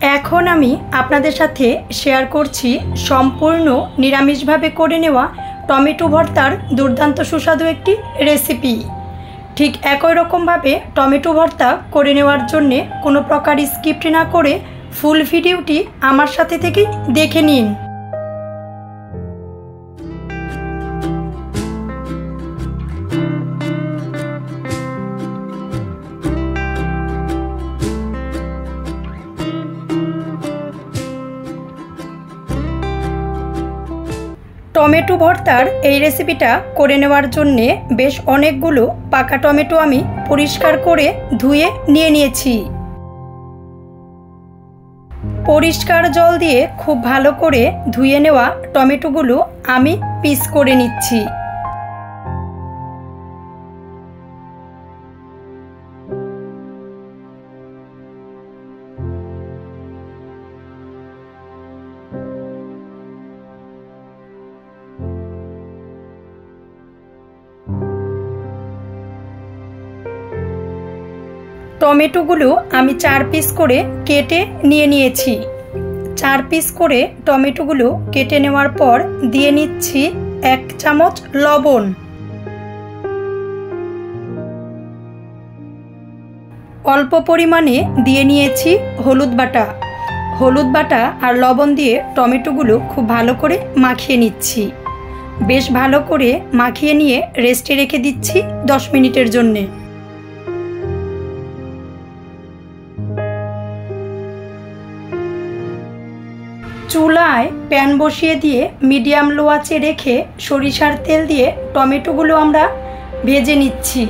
এখন আমি আপনাদের সাথে শেয়ার করছি সম্পূর্ণ নিরামিষভাবে করে নেওয়া টমেটো ভর্তার দুর্দান্ত সুস্বাদু একটি রেসিপি। ঠিক একই রকমভাবে টমেটো ভর্তা করে নেওয়ার জন্যে কোনো প্রকার স্কিপ না করে ফুল ভিডিওটি আমার সাথে থেকেই দেখে নিন। টমেটো ভর্তার এই রেসিপিটা করে নেওয়ার জন্যে বেশ অনেকগুলো পাকা টমেটো আমি পরিষ্কার করে ধুয়ে নিয়ে নিয়েছি। পরিষ্কার জল দিয়ে খুব ভালো করে ধুয়ে নেওয়া টমেটোগুলো আমি পিস করে নিচ্ছি। টমেটোগুলো আমি 4 পিস করে কেটে নিয়ে নিয়েছি। 4 পিস করে টমেটোগুলো কেটে নেওয়ার পর দিয়ে নিচ্ছি 1 চামচ লবণ, অল্প পরিমাণে দিয়ে নিয়েছি হলুদ বাটা। হলুদ বাটা আর লবণ দিয়ে টমেটোগুলো খুব ভালো করে মাখিয়ে নিচ্ছি। বেশ ভালো করে মাখিয়ে নিয়ে রেস্টে রেখে দিচ্ছি 10 মিনিটের জন্যে। চুলায় প্যান বসিয়ে দিয়ে মিডিয়াম লো আঁচে রেখে সরিষার তেল দিয়ে টমেটোগুলো আমরা ভেজে নিচ্ছি।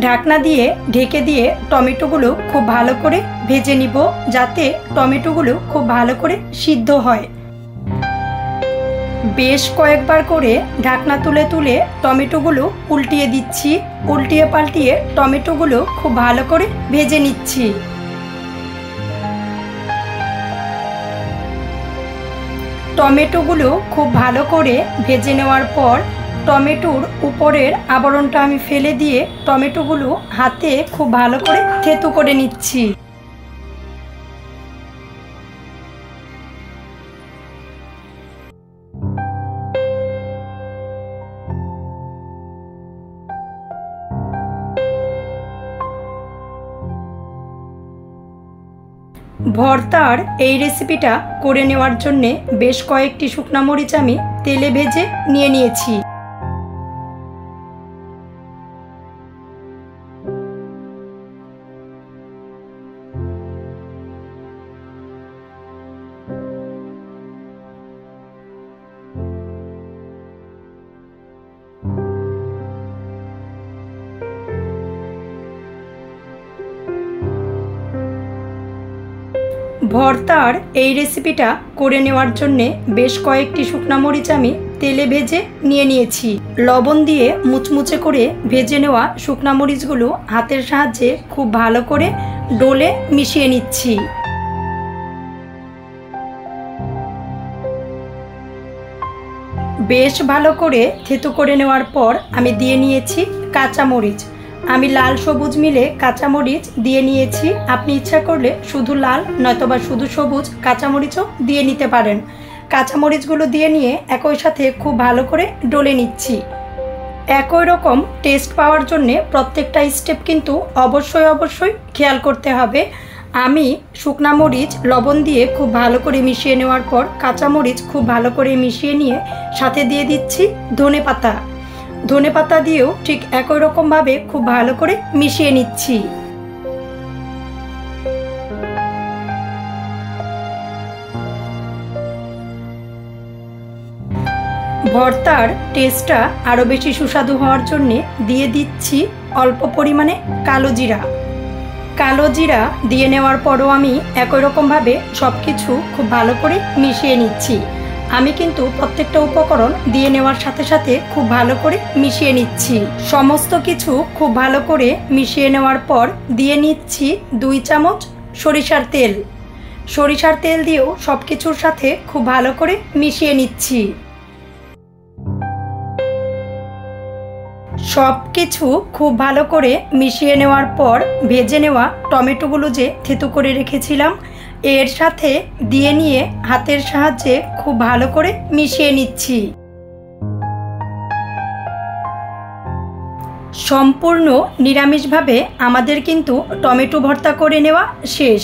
ঢাকনা দিয়ে ঢেকে দিয়ে টমেটোগুলো খুব ভালো করে ভেজে নিব, যাতে টমেটোগুলো খুব ভালো করে সিদ্ধ হয়। বেশ কয়েকবার করে ঢাকনা তুলে তুলে টমেটোগুলো উল্টিয়ে দিচ্ছি। উল্টিয়ে পাল্টিয়ে টমেটোগুলো খুব ভালো করে ভেজে নিচ্ছি। টমেটোগুলো খুব ভালো করে ভেজে নেওয়ার পর টমেটোর উপরের আবরণটা আমি ফেলে দিয়ে টমেটোগুলো হাতে খুব ভালো করে থেতু করে নিচ্ছি। ভর্তার এই রেসিপিটা করে নেওয়ার জন্যে বেশ কয়েকটি শুকনো মরিচ আমি তেলে ভেজে নিয়ে নিয়েছি। ভর্তার এই রেসিপিটা করে নেওয়ার জন্যে বেশ কয়েকটি শুকনো মরিচ আমি তেলে ভেজে নিয়ে নিয়েছি। লবণ দিয়ে মুচমুচে করে ভেজে নেওয়া শুকনো মরিচগুলো হাতের সাহায্যে খুব ভালো করে ডলে মিশিয়ে নিচ্ছি। বেশ ভালো করে থেতু করে নেওয়ার পর আমি দিয়ে নিয়েছি কাঁচামরিচ। আমি লাল সবুজ মিলে কাঁচামরিচ দিয়ে নিয়েছি। আপনি ইচ্ছা করলে শুধু লাল নয়তোবা শুধু সবুজ কাঁচামরিচও দিয়ে নিতে পারেন। কাঁচামরিচগুলো দিয়ে নিয়ে একই সাথে খুব ভালো করে ডলে নিচ্ছি। একই রকম টেস্ট পাওয়ার জন্যে প্রত্যেকটা স্টেপ কিন্তু অবশ্যই খেয়াল করতে হবে। আমি শুকনা মরিচ লবণ দিয়ে খুব ভালো করে মিশিয়ে নেওয়ার পর কাঁচামরিচ খুব ভালো করে মিশিয়ে নিয়ে সাথে দিয়ে দিচ্ছি ধনেপাতা। ধনেপাতা দিয়েও ঠিক একই রকমভাবে খুব ভালো করে মিশিয়ে নিচ্ছি। ভর্তার টেস্টটা আরও বেশি সুস্বাদু হওয়ার জন্যে দিয়ে দিচ্ছি অল্প পরিমাণে কালো জিরা। কালো জিরা দিয়ে নেওয়ার পরও আমি একই রকমভাবে সব কিছু খুব ভালো করে মিশিয়ে নিচ্ছি। আমি কিন্তু প্রত্যেকটা উপকরণ দিয়ে নেওয়ার সাথে সাথে খুব ভালো করে মিশিয়ে নিচ্ছি। সমস্ত কিছু খুব ভালো করে মিশিয়ে নেওয়ার পর দিয়ে নিচ্ছি 2 চামচ সরিষার তেল। সরিষার তেল দিয়েও সব কিছুর সাথে খুব ভালো করে মিশিয়ে নিচ্ছি। সব কিছু খুব ভালো করে মিশিয়ে নেওয়ার পর ভেজে নেওয়া টমেটোগুলো যে থেতু করে রেখেছিলাম এর সাথে দিয়ে নিয়ে হাতের সাহায্যে খুব ভালো করে মিশিয়ে নিচ্ছি। সম্পূর্ণ নিরামিষভাবে আমাদের কিন্তু টমেটো ভর্তা করে নেওয়া শেষ।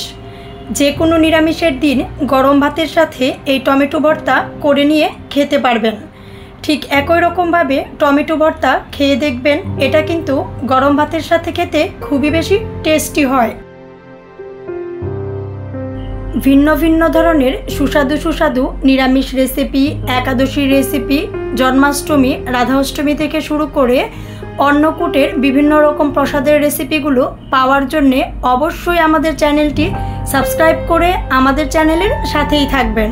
যে কোনো নিরামিষের দিন গরম ভাতের সাথে এই টমেটো ভর্তা করে নিয়ে খেতে পারবেন। ঠিক একই রকমভাবে টমেটো ভর্তা খেয়ে দেখবেন, এটা কিন্তু গরম ভাতের সাথে খেতে খুবই বেশি টেস্টি হয়। ভিন্ন ভিন্ন ধরনের সুস্বাদু সুস্বাদু নিরামিষ রেসিপি, একাদশীর রেসিপি, জন্মাষ্টমী, রাধা অষ্টমী থেকে শুরু করে অন্নকূটের বিভিন্ন রকম প্রসাদের রেসিপিগুলো পাওয়ার জন্যে অবশ্যই আমাদের চ্যানেলটি সাবস্ক্রাইব করে আমাদের চ্যানেলের সাথেই থাকবেন।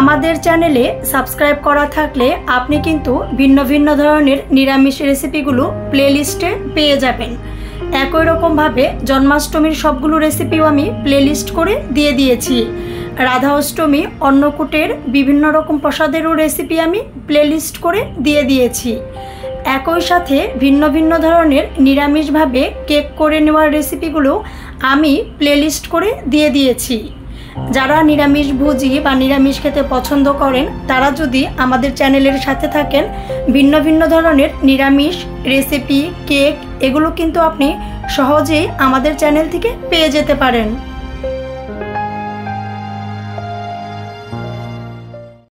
আমাদের চ্যানেলে সাবস্ক্রাইব করা থাকলে আপনি কিন্তু ভিন্ন ভিন্ন ধরনের নিরামিষ রেসিপিগুলো প্লেলিস্টে পেয়ে যাবেন। একই রকমভাবে জন্মাষ্টমীর সবগুলো রেসিপিও আমি প্লেলিস্ট করে দিয়ে দিয়েছি। রাধা অষ্টমী, অন্নকূটের বিভিন্ন রকম প্রসাদেরও রেসিপি আমি প্লেলিস্ট করে দিয়ে দিয়েছি। একই সাথে ভিন্ন ভিন্ন ধরনের নিরামিষভাবে কেক করে নেওয়ার রেসিপিগুলো আমি প্লেলিস্ট করে দিয়ে দিয়েছি। যারা নিরামিষ ভোজী বা নিরামিষ খেতে পছন্দ করেন তারা যদি আমাদের চ্যানেলের সাথে থাকেন, ভিন্ন ভিন্ন ধরনের নিরামিষ রেসিপি, কেক এগুলো কিন্তু আপনি সহজেই আমাদের চ্যানেল থেকে পেয়ে যেতে পারেন।